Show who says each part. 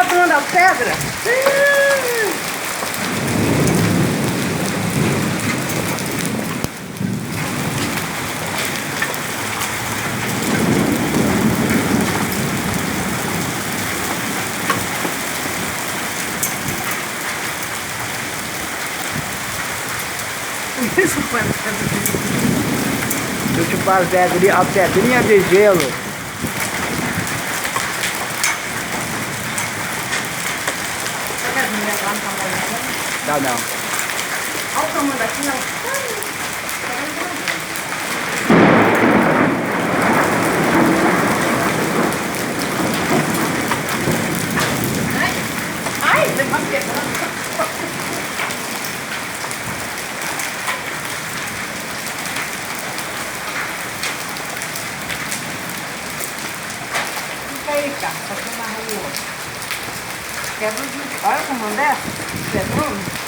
Speaker 1: soltando a pedra. Isso foi.
Speaker 2: Deixa eu chupar a pedrinha de gelo. Tá não.
Speaker 1: Olha o tamanho daqui, não. Ai, tem uma quebrando. Fica aí, cara, passando na rua. Quebra de... Olha como é. Quebrando.